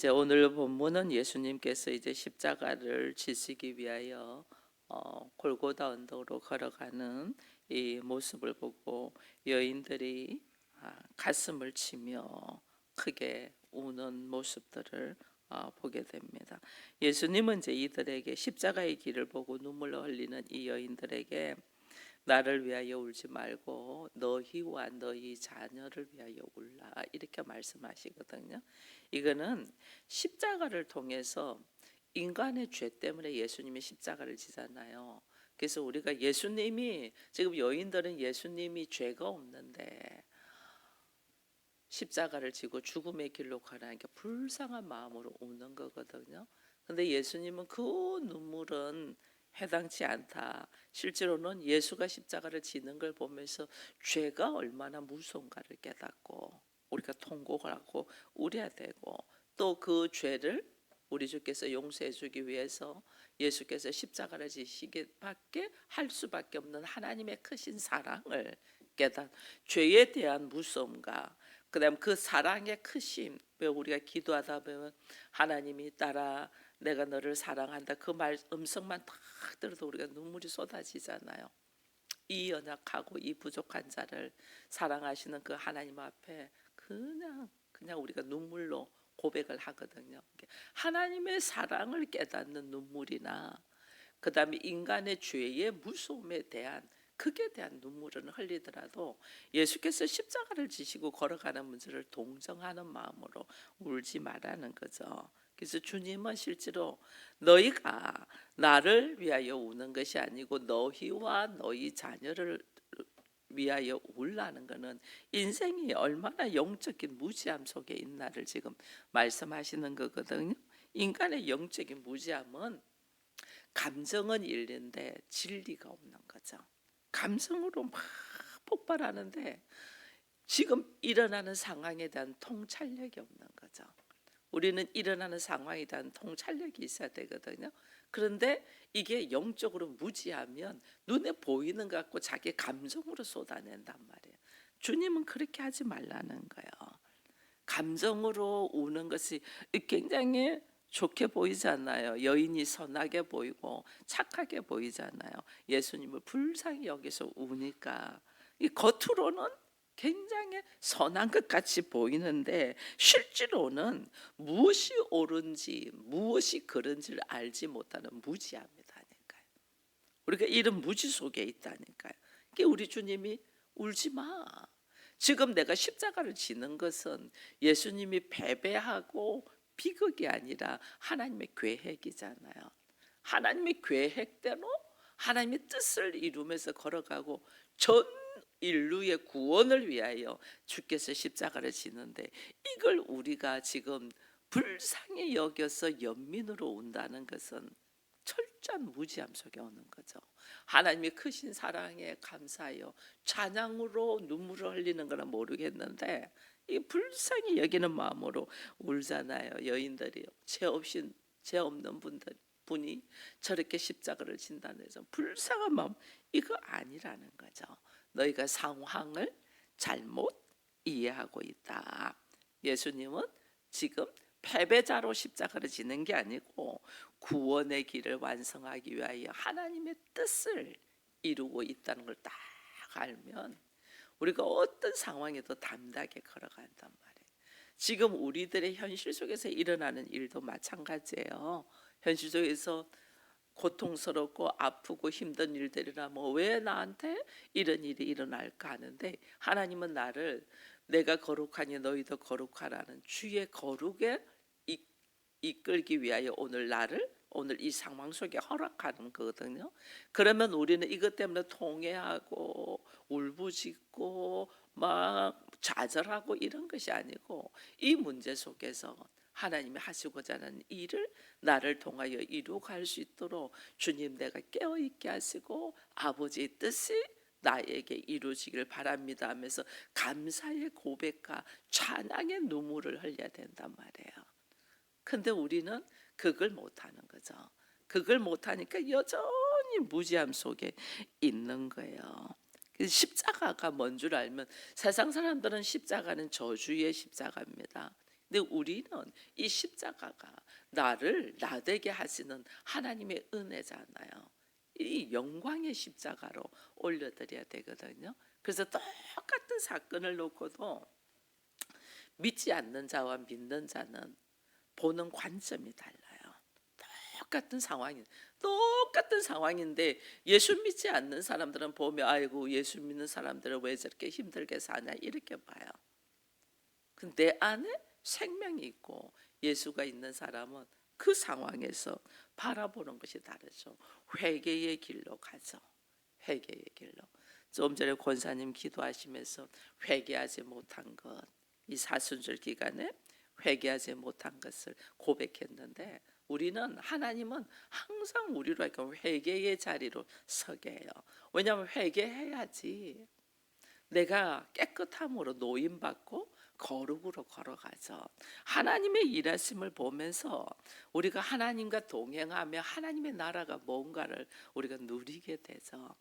이제 오늘 본문은 예수님께서 이제 십자가를 지시기 위하여 골고다 언덕으로 걸어가는 이 모습을 보고 여인들이 가슴을 치며 크게 우는 모습들을 보게 됩니다. 예수님은 이제 이들에게 십자가의 길을 보고 눈물을 흘리는 이 여인들에게 나를 위하여 울지 말고 너희와 너희 자녀를 위하여 울라 이렇게 말씀하시거든요. 이거는 십자가를 통해서 인간의 죄 때문에 예수님이 십자가를 지잖아요. 그래서 우리가 예수님이 지금 여인들은 예수님이 죄가 없는데 십자가를 지고 죽음의 길로 가라니까 불쌍한 마음으로 우는 거거든요. 근데 예수님은 그 눈물은 해당치 않다. 실제로는 예수가 십자가를 지는 걸 보면서 죄가 얼마나 무서운가를 깨닫고 우리가 통곡을 하고 울어야 되고 또 그 죄를 우리 주께서 용서해 주기 위해서 예수께서 십자가를 지시기밖에 할 수밖에 없는 하나님의 크신 사랑을 깨닫 죄에 대한 무서움과 그다음 그 사랑의 크심. 왜 우리가 기도하다 보면 하나님이 따라 내가 너를 사랑한다 그 말 음성만 딱 들어도 우리가 눈물이 쏟아지잖아요. 이 연약하고 이 부족한 자를 사랑하시는 그 하나님 앞에 그냥 우리가 눈물로 고백을 하거든요. 하나님의 사랑을 깨닫는 눈물이나 그다음에 인간의 죄의 무서움에 대한 극에 대한 눈물은 흘리더라도 예수께서 십자가를 지시고 걸어가는 문제를 동정하는 마음으로 울지 말라는 거죠. 그래서 주님은 실제로 너희가 나를 위하여 우는 것이 아니고 너희와 너희 자녀를 위하여 울라는 것은 인생이 얼마나 영적인 무지함 속에 있나를 지금 말씀하시는 거거든요. 인간의 영적인 무지함은 감정은 일리인데 진리가 없는 거죠. 감성으로 막 폭발하는데 지금 일어나는 상황에 대한 통찰력이 없는 거죠. 우리는 일어나는 상황에 대한 통찰력이 있어야 되거든요. 그런데 이게 영적으로 무지하면 눈에 보이는 것 같고 자기 감정으로 쏟아낸단 말이에요. 주님은 그렇게 하지 말라는 거예요. 감정으로 우는 것이 굉장히 좋게 보이잖아요. 여인이 선하게 보이고 착하게 보이잖아요. 예수님을 불쌍히 여기서 우니까 이 겉으로는 굉장히 선한 것 같이 보이는데 실제로는 무엇이 옳은지 무엇이 그른지를 알지 못하는 무지함이다니까요. 우리가 이런 무지 속에 있다니까요. 그게 우리 주님이 울지 마. 지금 내가 십자가를 지는 것은 예수님이 패배하고 비극이 아니라 하나님의 계획이잖아요. 하나님의 계획대로 하나님의 뜻을 이루면서 걸어가고 전 인류의 구원을 위하여 주께서 십자가를 지는데 이걸 우리가 지금 불쌍히 여겨서 연민으로 온다는 것은 철저한 무지함 속에 오는 거죠. 하나님의 크신 사랑에 감사하여 찬양으로 눈물을 흘리는 거는 모르겠는데 이 불쌍히 여기는 마음으로 울잖아요. 여인들이 죄 없는 분이 저렇게 십자가를 진다는 해서 불쌍한 마음 이거 아니라는 거죠. 너희가 상황을 잘못 이해하고 있다. 예수님은 지금 패배자로 십자가를 지는 게 아니고 구원의 길을 완성하기 위하여 하나님의 뜻을 이루고 있다는 걸 딱 알면 우리가 어떤 상황에도 담대하게 걸어간단 말이에요. 지금 우리들의 현실 속에서 일어나는 일도 마찬가지예요. 현실 속에서 고통스럽고 아프고 힘든 일들이라면 왜 나한테 이런 일이 일어날까 하는데 하나님은 나를 내가 거룩하니 너희도 거룩하라는 주의 거룩에 이끌기 위하여 오늘 이 상황 속에 허락하는 거거든요. 그러면 우리는 이것 때문에 통회하고 울부짖고 막 좌절하고 이런 것이 아니고 이 문제 속에서 하나님이 하시고자 하는 일을 나를 통하여 이루어갈 수 있도록 주님 내가 깨어있게 하시고 아버지의 뜻이 나에게 이루어지기를 바랍니다 하면서 감사의 고백과 찬양의 눈물을 흘려야 된단 말이에요. 근데 우리는 그걸 못하는 거죠. 그걸 못하니까 여전히 무지함 속에 있는 거예요. 십자가가 뭔 줄 알면 세상 사람들은 십자가는 저주의 십자가입니다. 근데 우리는 이 십자가가 나를 나되게 하시는 하나님의 은혜잖아요. 이 영광의 십자가로 올려드려야 되거든요. 그래서 똑같은 사건을 놓고도 믿지 않는 자와 믿는 자는 보는 관점이 달라요. 똑같은 상황인데 예수 믿지 않는 사람들은 보면 아이고 예수 믿는 사람들은 왜 저렇게 힘들게 사냐 이렇게 봐요. 근데 내 안에 생명이 있고 예수가 있는 사람은 그 상황에서 바라보는 것이 다르죠. 회개의 길로 가죠. 회개의 길로. 좀 전에 권사님 기도하시면서 회개하지 못한 것, 이 사순절 기간에 회개하지 못한 것을 고백했는데 우리는 하나님은 항상 우리로 하여금 회개의 자리로 서게 해요. 왜냐하면 회개해야지 내가 깨끗함으로 노임받고 거룩으로 걸어가죠. 하나님의 일하심을 보면서 우리가 하나님과 동행하며 하나님의 나라가 뭔가를 우리가 누리게 되죠.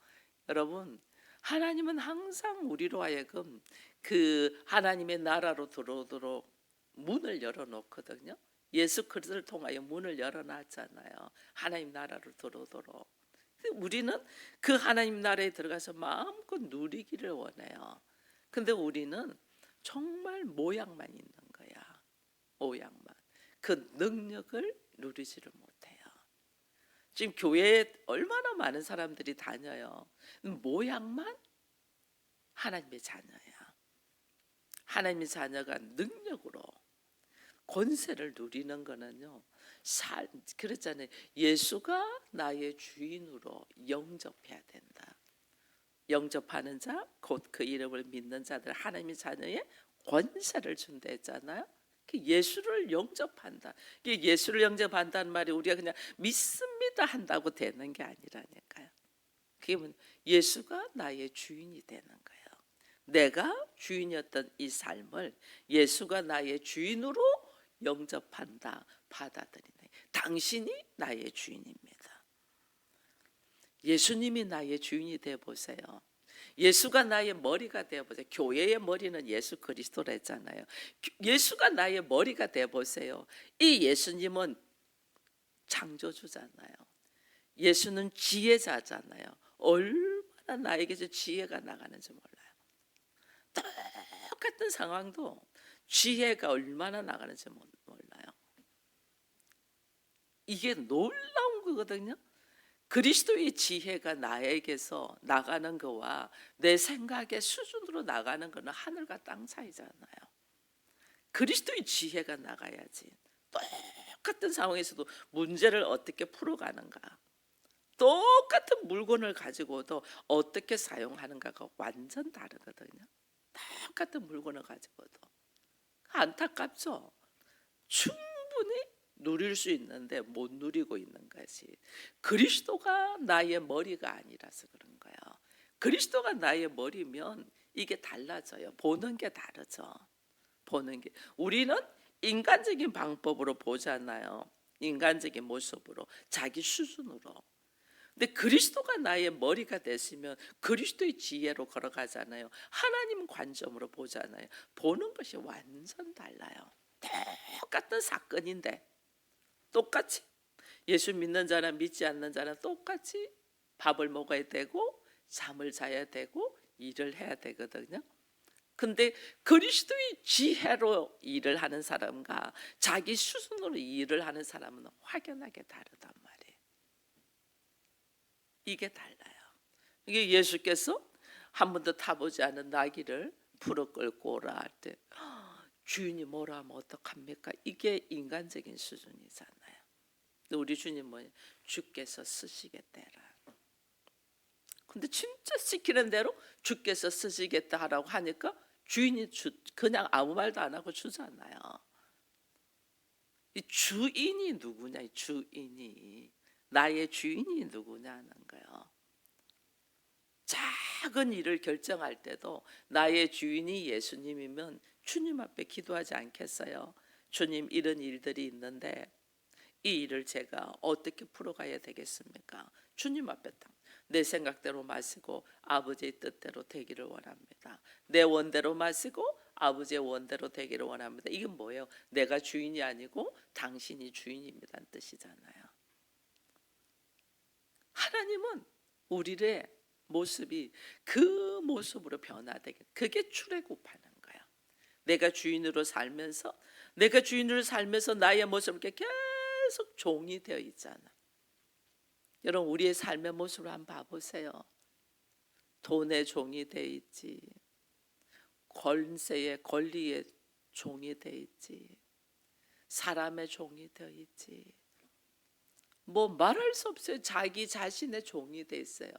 여러분, 하나님은 항상 우리로 하여금 그 하나님의 나라로 들어오도록 문을 열어놓거든요. 예수 그리스도를 통하여 문을 열어놨잖아요. 하나님 나라로 들어오도록. 우리는 그 하나님 나라에 들어가서 마음껏 누리기를 원해요. 근데 우리는 정말 모양만 있는 거야. 모양만. 그 능력을 누리지를 못해요. 지금 교회에 얼마나 많은 사람들이 다녀요. 모양만 하나님의 자녀야. 하나님의 자녀가 능력으로 권세를 누리는 거는요. 그랬잖아요. 예수가 나의 주인으로 영접해야 된다. 영접하는 자, 곧 그 이름을 믿는 자들 하나님의 자녀의 권세를 준다 했잖아요. 예수를 영접한다. 예수를 영접한다는 말이 우리가 그냥 믿습니다 한다고 되는 게 아니라니까요. 그게 예수가 나의 주인이 되는 거예요. 내가 주인이었던 이 삶을 예수가 나의 주인으로 영접한다, 받아들이네. 당신이 나의 주인입니다. 예수님이 나의 주인이 되어 보세요. 예수가 나의 머리가 되어 보세요. 교회의 머리는 예수 그리스도라 했잖아요. 예수가 나의 머리가 되어 보세요. 이 예수님은 창조주잖아요. 예수는 지혜자잖아요. 얼마나 나에게서 지혜가 나가는지 몰라요. 똑같은 상황도 지혜가 얼마나 나가는지 몰라요. 이게 놀라운 거거든요. 그리스도의 지혜가 나에게서 나가는 거와 내 생각의 수준으로 나가는 거는 하늘과 땅 차이잖아요. 그리스도의 지혜가 나가야지. 똑같은 상황에서도 문제를 어떻게 풀어가는가, 똑같은 물건을 가지고도 어떻게 사용하는가가 완전 다르거든요. 똑같은 물건을 가지고도. 안타깝죠. 충분히 누릴 수 있는데 못 누리고 있는 것이 그리스도가 나의 머리가 아니라서 그런 거예요. 그리스도가 나의 머리면 이게 달라져요. 보는 게 다르죠. 보는 게. 우리는 인간적인 방법으로 보잖아요. 인간적인 모습으로, 자기 수준으로. 근데 그리스도가 나의 머리가 됐으면 그리스도의 지혜로 걸어가잖아요. 하나님 관점으로 보잖아요. 보는 것이 완전 달라요. 똑같은 사건인데 똑같이 예수 믿는 자나 믿지 않는 자나 똑같이 밥을 먹어야 되고 잠을 자야 되고 일을 해야 되거든요. 근데 그리스도의 지혜로 일을 하는 사람과 자기 수준으로 일을 하는 사람은 확연하게 다르단 말이에요. 이게 달라요. 이게 예수께서 한 번도 타보지 않은 나귀를 풀어 끌고 오라 할 때 주인이 뭐라 하면 어떡합니까? 이게 인간적인 수준이잖아요. 근데 우리 주님 뭐냐? 주께서 쓰시겠대라. 근데 진짜 시키는 대로 주께서 쓰시겠다 하라고 하니까 주인이 그냥 아무 말도 안 하고 주잖아요. 이 주인이 누구냐? 이 주인이 나의 주인이 누구냐는 거예요. 작은 일을 결정할 때도 나의 주인이 예수님이면 주님 앞에 기도하지 않겠어요? 주님, 이런 일들이 있는데 이 일을 제가 어떻게 풀어가야 되겠습니까? 주님 앞에 내 생각대로 마시고 아버지의 뜻대로 되기를 원합니다. 내 원대로 마시고 아버지의 원대로 되기를 원합니다. 이게 뭐예요? 내가 주인이 아니고 당신이 주인입니다는 뜻이잖아요. 하나님은 우리의 모습이 그 모습으로 변화되게, 그게 출애굽하는 거야. 내가 주인으로 살면서 나의 모습을 이렇게 계속 종이 되어 있잖아. 여러분, 우리의 삶의 모습을 한번 봐보세요. 돈의 종이 되어 있지, 권세의 권리의 종이 되어 있지, 사람의 종이 되어 있지. 뭐 말할 수 없어요. 자기 자신의 종이 돼 있어요.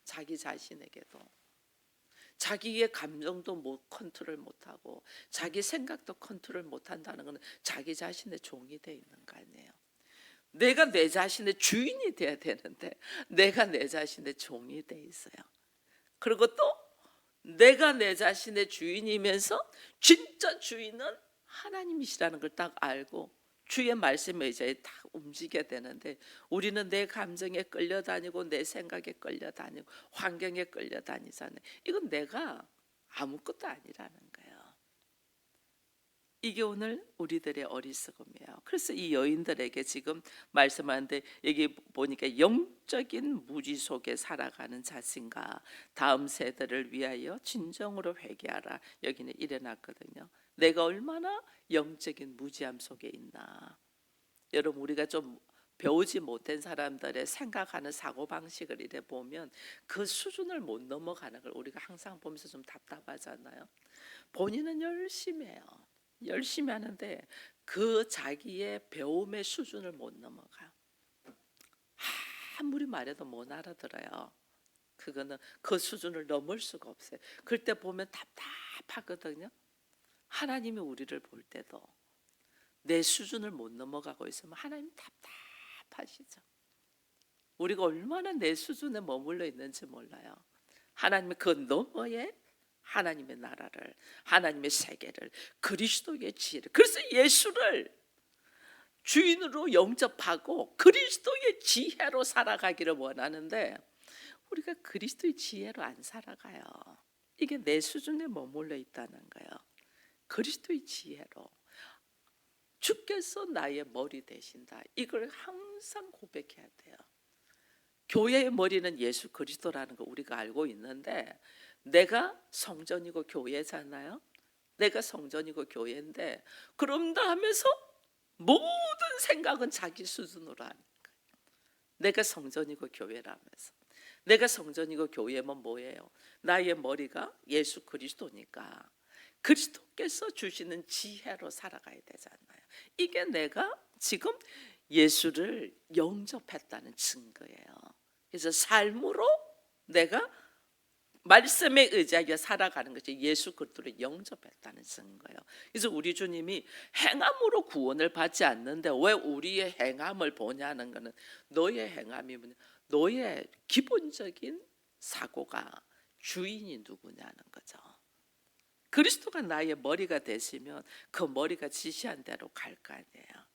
자기 자신에게도. 자기의 감정도 컨트롤 못하고 자기 생각도 컨트롤 못한다는 것은 자기 자신의 종이 돼 있는 거 아니에요. 내가 내 자신의 주인이 돼야 되는데 내가 내 자신의 종이 돼 있어요. 그리고 또 내가 내 자신의 주인이면서 진짜 주인은 하나님이시라는 걸 딱 알고 주의 말씀에 의지해 딱 움직여야 되는데, 우리는 내 감정에 끌려다니고 내 생각에 끌려다니고 환경에 끌려다니잖아요. 이건 내가 아무것도 아니라는 거예요. 이게 오늘 우리들의 어리석음이에요. 그래서 이 여인들에게 지금 말씀하는데, 여기 보니까 영적인 무지 속에 살아가는 자신과 다음 세대를 위하여 진정으로 회개하라, 여기는 일어났거든요. 내가 얼마나 영적인 무지함 속에 있나. 여러분, 우리가 좀 배우지 못한 사람들의 생각하는 사고방식을 이래 보면 그 수준을 못 넘어가는 걸 우리가 항상 보면서 좀 답답하잖아요. 본인은 열심히 해요. 열심히 하는데 그 자기의 배움의 수준을 못 넘어가요. 아무리 말해도 못 알아들어요. 그거는 그 수준을 넘을 수가 없어요. 그럴 때 보면 답답하거든요. 하나님이 우리를 볼 때도 내 수준을 못 넘어가고 있으면 하나님 답답하시죠. 우리가 얼마나 내 수준에 머물러 있는지 몰라요. 하나님의 그 너머에 하나님의 나라를, 하나님의 세계를, 그리스도의 지혜를, 그래서 예수를 주인으로 영접하고 그리스도의 지혜로 살아가기를 원하는데 우리가 그리스도의 지혜로 안 살아가요. 이게 내 수준에 머물러 있다는 거예요. 그리스도의 지혜로. 주께서 나의 머리 되신다. 이걸 항상 고백해야 돼요. 교회의 머리는 예수 그리스도라는 거 우리가 알고 있는데, 내가 성전이고 교회잖아요. 내가 성전이고 교회인데 그런다 하면서 모든 생각은 자기 수준으로 하는 거예요. 내가 성전이고 교회라면서. 내가 성전이고 교회면 뭐예요? 나의 머리가 예수 그리스도니까 그리스도께서 주시는 지혜로 살아가야 되잖아요. 이게 내가 지금 예수를 영접했다는 증거예요. 그래서 삶으로 내가 말씀에 의지하여 살아가는 것이 예수 그리스도를 영접했다는 증거예요. 그래서 우리 주님이 행함으로 구원을 받지 않는데 왜 우리의 행함을 보냐는 것은, 너의 행함이 뭐냐, 너의 기본적인 사고가 주인이 누구냐는 거죠. 그리스도가 나의 머리가 되시면 그 머리가 지시한 대로 갈 거 아니에요.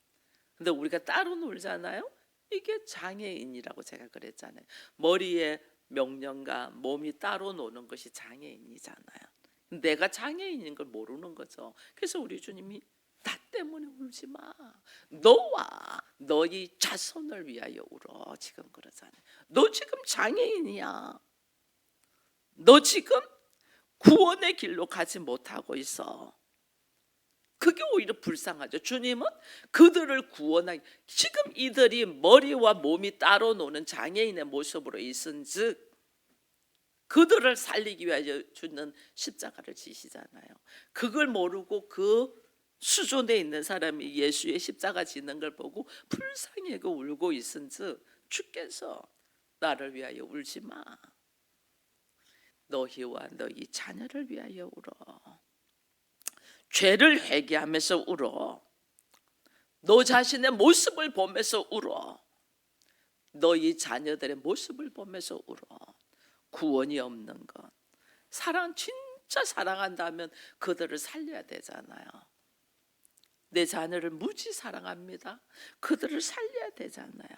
근데 우리가 따로 놀잖아요. 이게 장애인이라고 제가 그랬잖아요. 머리에 명령과 몸이 따로 노는 것이 장애인이잖아요. 내가 장애인인 걸 모르는 거죠. 그래서 우리 주님이 나 때문에 울지 마. 너와 너희 자손을 위하여 울어. 지금 그러잖아요. 너 지금 장애인이야. 너 지금 구원의 길로 가지 못하고 있어. 그게 오히려 불쌍하죠. 주님은 그들을 구원하기, 지금 이들이 머리와 몸이 따로 노는 장애인의 모습으로 있은즉 그들을 살리기 위하여 주는 십자가를 지시잖아요. 그걸 모르고 그 수준에 있는 사람이 예수의 십자가 지는 걸 보고 불쌍하게 울고 있은즉 주께서 나를 위하여 울지 마. 너희와 너희 자녀를 위하여 울어. 죄를 회개하면서 울어. 너 자신의 모습을 보면서 울어. 너희 자녀들의 모습을 보면서 울어. 구원이 없는 것. 진짜 사랑한다면 그들을 살려야 되잖아요. 내 자녀를 무지 사랑합니다. 그들을 살려야 되잖아요.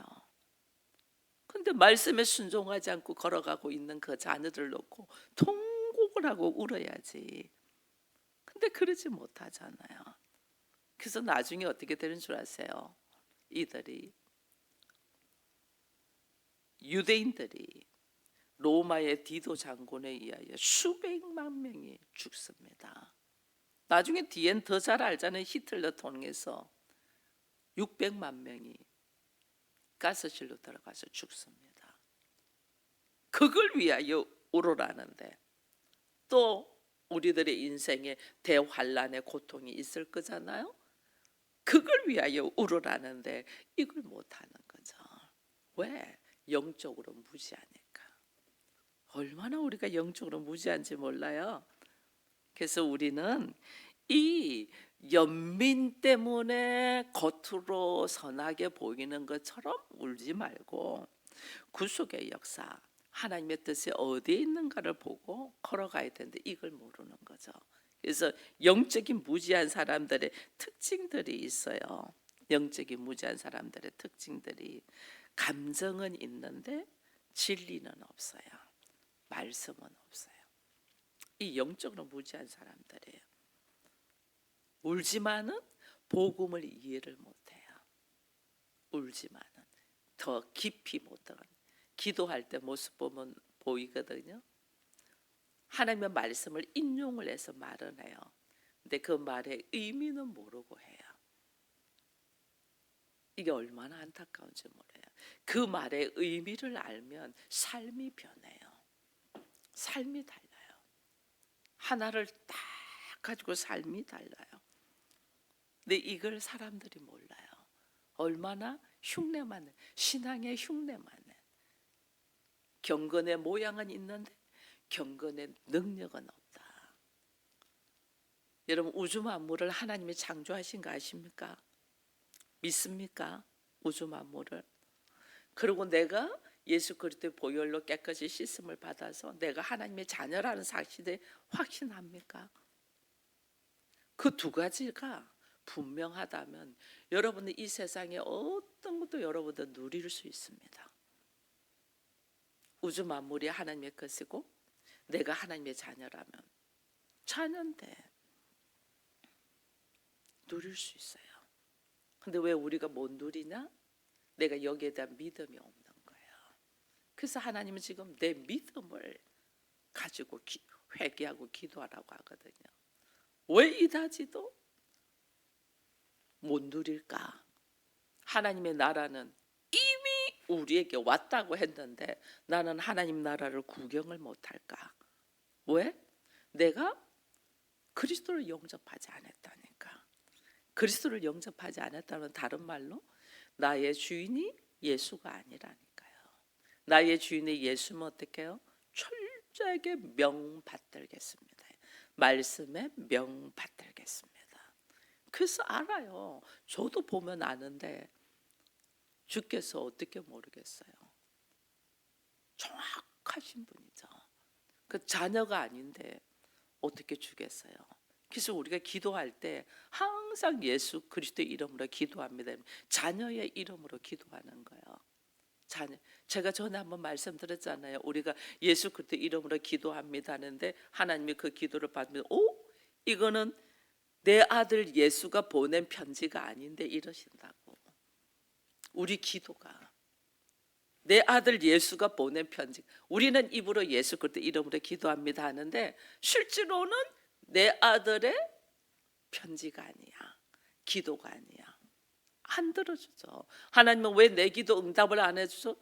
근데 말씀에 순종하지 않고 걸어가고 있는 그 자녀들 놓고 통곡을 하고 울어야지. 근데 그러지 못하잖아요. 그래서 나중에 어떻게 되는 줄 아세요? 이들이 유대인들이 로마의 디도 장군에 의하여 수백만 명이 죽습니다. 나중에 뒤엔 더 잘 알잖아요. 히틀러 통해서 600만 명이 가스실로 들어가서 죽습니다. 그걸 위하여 울으라는데 또 우리들의 인생에 대환란의 고통이 있을 거잖아요. 그걸 위하여 울으라는데 이걸 못하는 거죠. 왜? 영적으로 무지하니까. 얼마나 우리가 영적으로 무지한지 몰라요. 그래서 우리는 이 연민 때문에 겉으로 선하게 보이는 것처럼 울지 말고 구속의 역사, 하나님의 뜻이 어디에 있는가를 보고 걸어가야 되는데 이걸 모르는 거죠. 그래서 영적인 무지한 사람들의 특징들이 있어요. 영적인 무지한 사람들의 특징들이 감정은 있는데 진리는 없어요. 말씀은 없어요. 이 영적으로 무지한 사람들이에요. 울지만은 복음을 이해를 못해요. 울지만은 더 깊이 못 들어가. 기도할 때 모습 보면 보이거든요. 하나님의 말씀을 인용을 해서 말을 해요. 근데 그 말의 의미는 모르고 해요. 이게 얼마나 안타까운지 몰라요. 그 말의 의미를 알면 삶이 변해요. 삶이 달라요. 하나를 딱 가지고 삶이 달라요. 근데 이걸 사람들이 몰라요. 얼마나 흉내만 내. 신앙의 흉내만 내. 경건의 모양은 있는데 경건의 능력은 없다. 여러분 우주 만물을 하나님이 창조하신 거 아십니까? 믿습니까? 우주 만물을. 그리고 내가 예수 그리스도의 보혈로 깨끗이 씻음을 받아서 내가 하나님의 자녀라는 사실에 확신합니까? 그 두 가지가 분명하다면 여러분은 이 세상에 어떤 것도 여러분도 누릴 수 있습니다. 우주 만물이 하나님의 것이고 내가 하나님의 자녀라면 자녀인데 누릴 수 있어요. 근데 왜 우리가 못 누리냐? 내가 여기에 대한 믿음이 없는 거예요. 그래서 하나님은 지금 내 믿음을 가지고 회개하고 기도하라고 하거든요. 왜 이다지도 못 누릴까? 하나님의 나라는 이미 우리에게 왔다고 했는데 나는 하나님 나라를 구경을 못할까? 왜? 내가 그리스도를 영접하지 않았다니까. 그리스도를 영접하지 않았다는 다른 말로 나의 주인이 예수가 아니라니까요. 나의 주인의 예수는 어떻게 해요? 철저하게 명받들겠습니다. 말씀에 명받들겠습니다. 그래서 알아요. 저도 보면 아는데 주께서 어떻게 모르겠어요. 정확하신 분이죠. 그 자녀가 아닌데 어떻게 주겠어요. 그래서 우리가 기도할 때 항상 예수 그리스도의 이름으로 기도합니다. 자녀의 이름으로 기도하는 거예요. 자녀. 제가 전에 한번 말씀드렸잖아요. 우리가 예수 그리스도 이름으로 기도합니다 하는데 하나님이 그 기도를 받으면 이거는 내 아들 예수가 보낸 편지가 아닌데 이러신다고. 우리 기도가 내 아들 예수가 보낸 편지. 우리는 입으로 예수 그리스도 이름으로 기도합니다 하는데 실제로는 내 아들의 편지가 아니야. 기도가 아니야. 안 들어주죠. 하나님은 왜 내 기도 응답을 안 해주죠?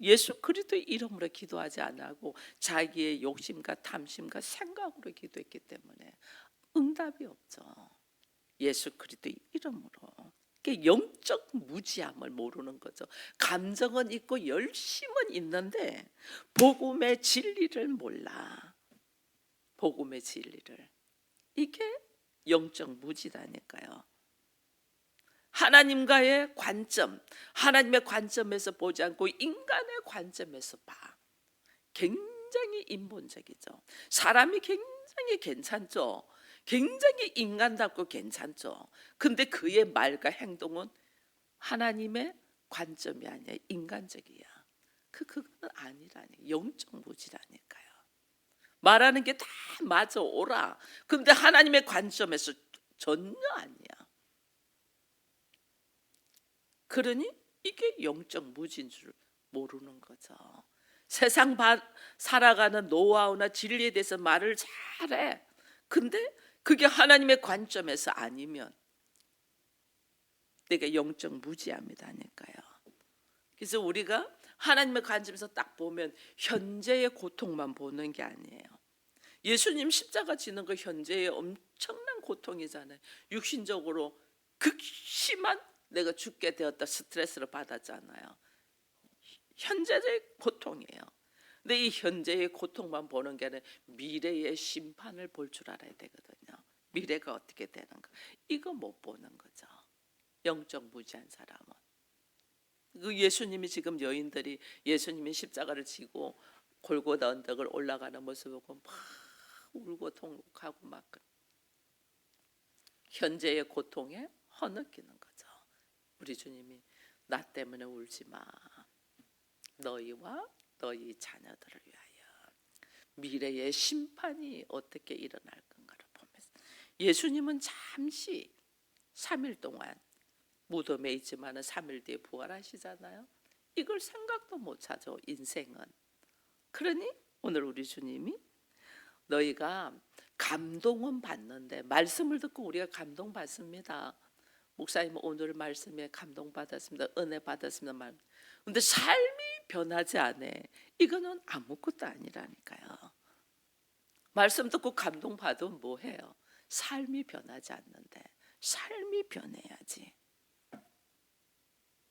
예수 그리스도의 이름으로 기도하지 않고 자기의 욕심과 탐심과 생각으로 기도했기 때문에 응답이 없죠. 예수 그리스도의 이름으로. 영적 무지함을 모르는 거죠. 감정은 있고 열심은 있는데 복음의 진리를 몰라. 복음의 진리를. 이게 영적 무지다니까요. 하나님과의 관점, 하나님의 관점에서 보지 않고 인간의 관점에서 봐. 굉장히 인본적이죠. 사람이 굉장히 괜찮죠. 굉장히 인간답고 괜찮죠. 근데 그의 말과 행동은 하나님의 관점이 아니야. 인간적이야. 그거는 아니라니. 영적 무지라니까요. 말하는 게 다 맞아 오라. 근데 하나님의 관점에서 전혀 아니야. 그러니 이게 영적 무지인 줄 모르는 거죠. 살아가는 노하우나 진리에 대해서 말을 잘해. 근데 그게 하나님의 관점에서 아니면 내가 영적 무지함이다니까요. 그래서 우리가 하나님의 관점에서 딱 보면 현재의 고통만 보는 게 아니에요. 예수님 십자가 지는 거 현재의 엄청난 고통이잖아요. 육신적으로 극심한 내가 죽게 되었다 스트레스를 받았잖아요. 현재의 고통이에요. 근데 이 현재의 고통만 보는 게 아니라 미래의 심판을 볼 줄 알아야 되거든요. 미래가 어떻게 되는가 이거 못 보는 거죠. 영적 무지한 사람은. 그 예수님이 지금 여인들이 예수님이 십자가를 지고 골고다 언덕을 올라가는 모습을 보고 막 울고 통곡하고 막 현재의 고통에 허느끼는 거죠. 우리 주님이 나 때문에 울지 마. 너희와 너희 자녀들을 위하여 미래의 심판이 어떻게 일어날 건가를 보면서 예수님은 잠시 3일 동안 무덤에 있지만은 3일 뒤에 부활하시잖아요. 이걸 생각도 못 하죠. 인생은. 그러니 오늘 우리 주님이 너희가 감동은 받는데 말씀을 듣고 우리가 감동받습니다. 목사님 오늘 말씀에 감동받았습니다. 은혜 받았습니다. 근데 삶이 변하지 않아. 이거는 아무것도 아니라니까요. 말씀 듣고 감동받으면 뭐해요? 삶이 변하지 않는데 삶이 변해야지.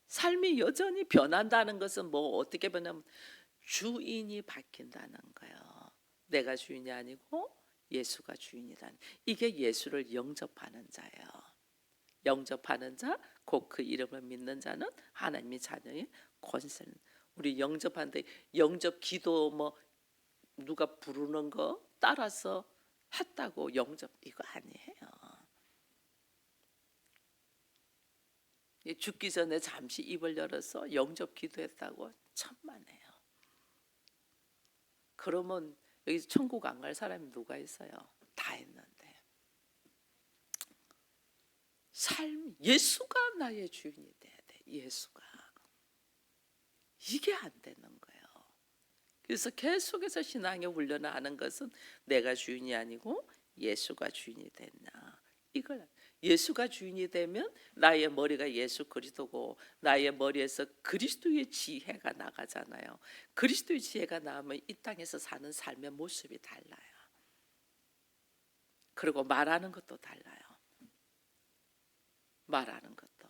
삶이 여전히 변한다는 것은 뭐 어떻게 변하면 주인이 바뀐다는 거예요. 내가 주인이 아니고 예수가 주인이다. 이게 예수를 영접하는 자예요. 영접하는 자, 곧 그 이름을 믿는 자는 하나님의 자녀의 권세는. 우리 영접하는데 영접 기도 뭐 누가 부르는 거 따라서 했다고 영접 이거 아니에요. 죽기 전에 잠시 입을 열어서 영접 기도했다고 천만에요. 그러면 여기 천국 안 갈 사람이 누가 있어요? 다 했는데. 삶 예수가 나의 주인이 돼야 돼. 예수가. 이게 안 되는 거예요. 그래서 계속해서 신앙의 훈련을 하는 것은 내가 주인이 아니고 예수가 주인이 됐나. 이걸 예수가 주인이 되면 나의 머리가 예수 그리스도고 나의 머리에서 그리스도의 지혜가 나가잖아요. 그리스도의 지혜가 나오면 이 땅에서 사는 삶의 모습이 달라요. 그리고 말하는 것도 달라요. 말하는 것도.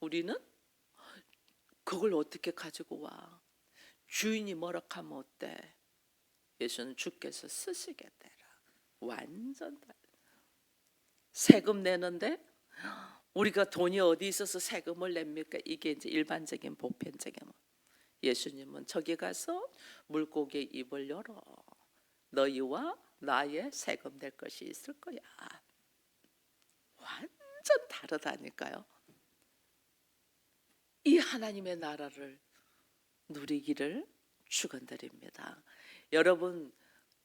우리는 그걸 어떻게 가지고 와? 주인이 뭐라 하면 어때? 예수는 주께서 쓰시겠대라. 완전 달라. 세금 내는데 우리가 돈이 어디 있어서 세금을 냅니까? 이게 이제 일반적인 보편적인. 예수님은 저기 가서 물고기의 입을 열어. 너희와 나의 세금 낼 것이 있을 거야. 완전 다르다니까요. 이 하나님의 나라를 누리기를 축원드립니다. 여러분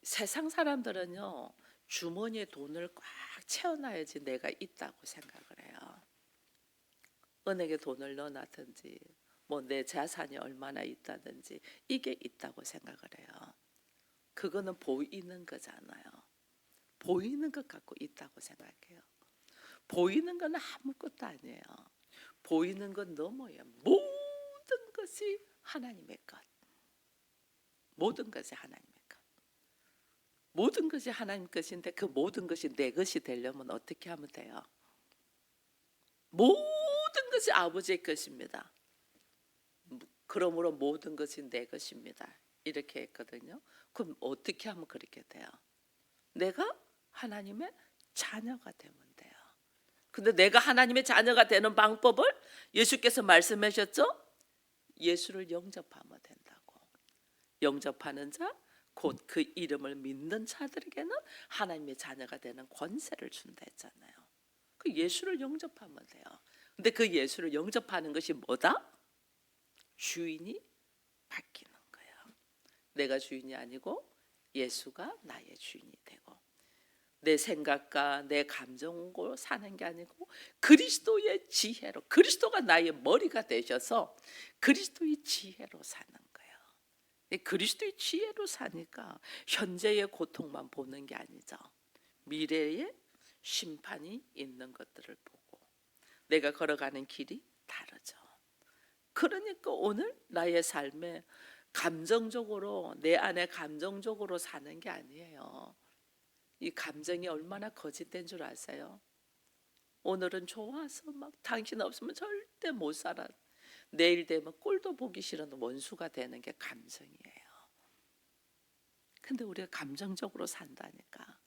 세상 사람들은요 주머니에 돈을 꽉 채워놔야지 내가 있다고 생각을 해요. 은행에 돈을 넣어놨든지 뭐 내 자산이 얼마나 있다든지 이게 있다고 생각을 해요. 그거는 보이는 거잖아요. 보이는 것 갖고 있다고 생각해요. 보이는 건 아무것도 아니에요. 보이는 건 넘어요. 모든 것이 하나님의 것. 모든 것이 하나님의 것. 모든 것이 하나님 것인데 그 모든 것이 내 것이 되려면 어떻게 하면 돼요? 모든 것이 아버지의 것입니다. 그러므로 모든 것이 내 것입니다. 이렇게 했거든요. 그럼 어떻게 하면 그렇게 돼요? 내가 하나님의 자녀가 되면 돼요. 근데 내가 하나님의 자녀가 되는 방법을 예수께서 말씀하셨죠? 예수를 영접하면 된다고. 영접하는 자, 곧 그 이름을 믿는 자들에게는 하나님의 자녀가 되는 권세를 준다 했잖아요. 그 예수를 영접하면 돼요. 근데 그 예수를 영접하는 것이 뭐다? 주인이 바뀌는 거예요. 내가 주인이 아니고 예수가 나의 주인이 되고, 내 생각과 내 감정으로 사는 게 아니고 그리스도의 지혜로, 그리스도가 나의 머리가 되셔서 그리스도의 지혜로 사는 거예요. 그리스도의 지혜로 사니까 현재의 고통만 보는 게 아니죠. 미래의 심판이 있는 것들을 보고 내가 걸어가는 길이 다르죠. 그러니까 오늘 나의 삶에 감정적으로, 내 안에 감정적으로 사는 게 아니에요. 이 감정이 얼마나 거짓된 줄 아세요? 오늘은 좋아서 막 당신 없으면 절대 못 살아. 내일 되면 꼴도 보기 싫은 원수가 되는 게 감정이에요. 근데 우리가 감정적으로 산다니까.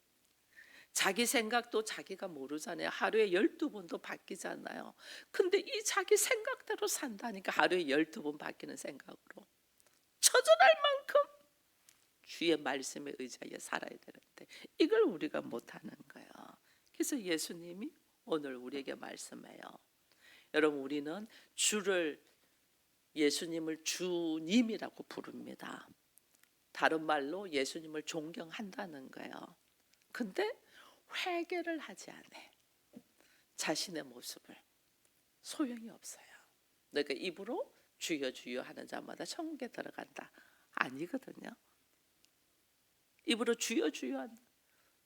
자기 생각도 자기가 모르잖아요. 하루에 12번도 바뀌잖아요. 근데 이 자기 생각대로 산다니까, 하루에 12번 바뀌는 생각으로. 처절할 만큼 주의 말씀에 의지하여 살아야 되는데 이걸 우리가 못하는 거예요. 그래서 예수님이 오늘 우리에게 말씀해요. 여러분, 우리는 예수님을 주님이라고 부릅니다. 다른 말로 예수님을 존경한다는 거예요. 근데 회개를 하지 않아. 자신의 모습을. 소용이 없어요. 내가 입으로 주여 주여 하는 자마다 천국에 들어간다, 아니거든요. 입으로 주여 주여 한다.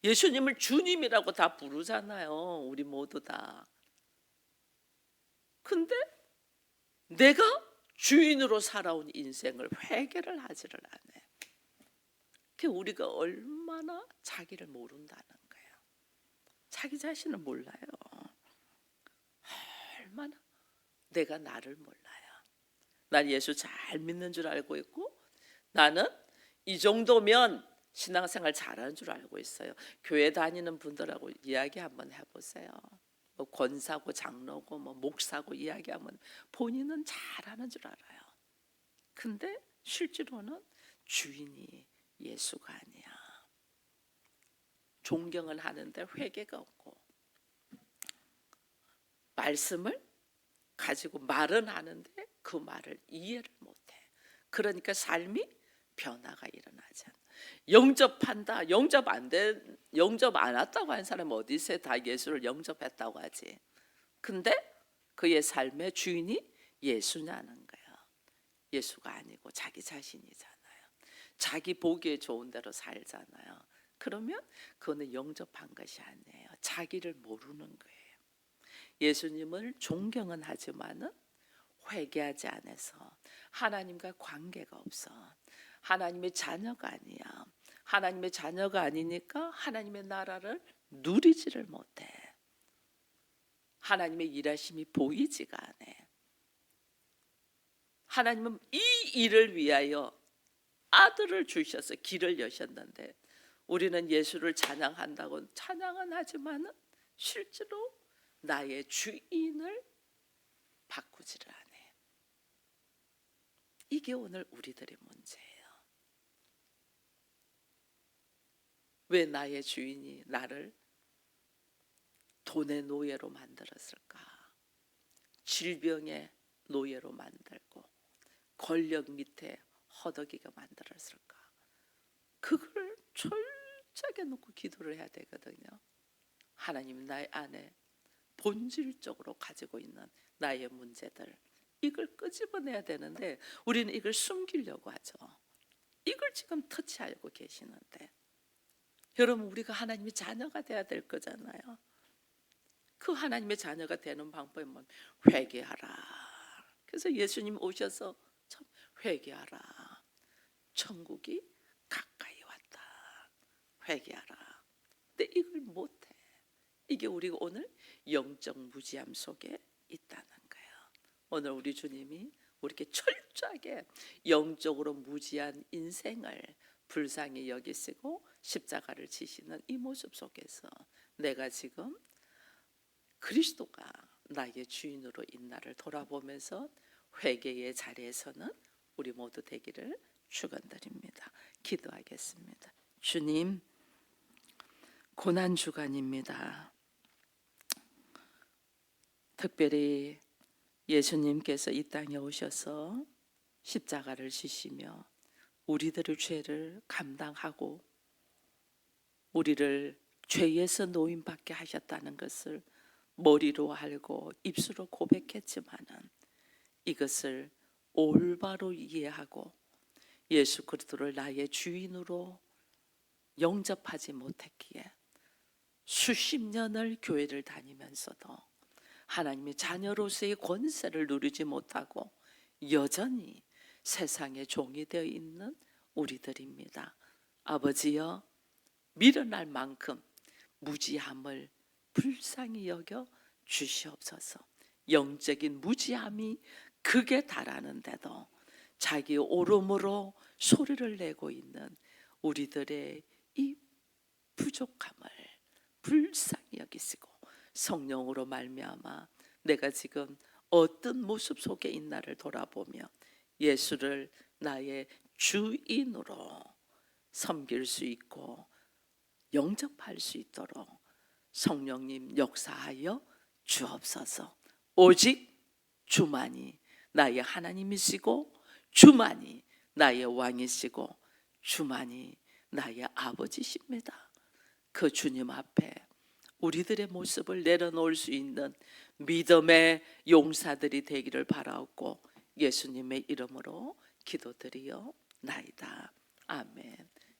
예수님을 주님이라고 다 부르잖아요, 우리 모두 다. 근데 내가 주인으로 살아온 인생을 회개를 하지를 않아요. 그 우리가 얼마나 자기를 모른다는 거예요. 자기 자신을 몰라요. 얼마나 내가 나를 몰라요. 난 예수 잘 믿는 줄 알고 있고, 나는 이 정도면 신앙생활 잘하는 줄 알고 있어요. 교회 다니는 분들하고 이야기 한번 해보세요. 뭐 권사고 장로고 뭐 목사고 이야기하면 본인은 잘하는 줄 알아요. 근데 실제로는 주인이 예수가 아니야. 존경은 하는데 회개가 없고, 말씀을 가지고 말은 하는데 그 말을 이해를 못해. 그러니까 삶이 변화가 일어나지 않아. 영접한다. 영접 안 왔다고 하는 사람은 어디 있어요? 다 예수를 영접했다고 하지. 근데 그의 삶의 주인이 예수냐는 거예요. 예수가 아니고 자기 자신이잖아요. 자기 보기에 좋은 대로 살잖아요. 그러면 그거는 영접한 것이 아니에요. 자기를 모르는 거예요. 예수님을 존경은 하지만은 회개하지 않아서 하나님과 관계가 없어. 하나님의 자녀가 아니야. 하나님의 자녀가 아니니까 하나님의 나라를 누리지를 못해. 하나님의 일하심이 보이지가 않아. 하나님은 이 일을 위하여 아들을 주셔서 길을 여셨는데, 우리는 예수를 찬양한다고 찬양은 하지만은 실제로 나의 주인을 바꾸지를 않아. 이게 오늘 우리들의 문제예요. 왜 나의 주인이 나를 돈의 노예로 만들었을까? 질병의 노예로 만들고 권력 밑에 허덕이게 만들었을까? 그걸 철저하게 놓고 기도를 해야 되거든요. 하나님, 나의 안에 본질적으로 가지고 있는 나의 문제들, 이걸 끄집어내야 되는데 우리는 이걸 숨기려고 하죠. 이걸 지금 터치하고 계시는데, 여러분, 우리가 하나님의 자녀가 돼야 될 거잖아요. 그 하나님의 자녀가 되는 방법은 뭐? 회개하라. 그래서 예수님 오셔서 참 회개하라. 천국이 가까이 왔다. 회개하라. 근데 이걸 못해. 이게 우리가 오늘 영적 무지함 속에 있다는 거예요. 오늘 우리 주님이 우리에게 철저하게 영적으로 무지한 인생을 불쌍히 여기시고 십자가를 지시는 이 모습 속에서 내가 지금 그리스도가 나의 주인으로 있나를 돌아보면서 회개의 자리에서는 우리 모두 되기를 축원드립니다. 기도하겠습니다. 주님, 고난 주간입니다. 특별히 예수님께서 이 땅에 오셔서 십자가를 지시며 우리들의 죄를 감당하고 우리를 죄에서 노임받게 하셨다는 것을 머리로 알고 입술로 고백했지만은 이것을 올바로 이해하고 예수 그리스도를 나의 주인으로 영접하지 못했기에 수십 년을 교회를 다니면서도 하나님의 자녀로서의 권세를 누리지 못하고 여전히 세상의 종이 되어 있는 우리들입니다. 아버지여, 미련할 만큼 무지함을 불쌍히 여겨 주시옵소서. 영적인 무지함이 극에 달하는데도 자기 오름으로 소리를 내고 있는 우리들의 이 부족함을 불쌍히 여기시고 성령으로 말미암아 내가 지금 어떤 모습 속에 있나를 돌아보며 예수를 나의 주인으로 섬길 수 있고 영접할 수 있도록 성령님 역사하여 주옵소서. 오직 주만이 나의 하나님이시고 주만이 나의 왕이시고 주만이 나의 아버지십니다. 그 주님 앞에 우리들의 모습을 내려놓을 수 있는 믿음의 용사들이 되기를 바라옵고 예수님의 이름으로 기도드리옵나이다. 아멘.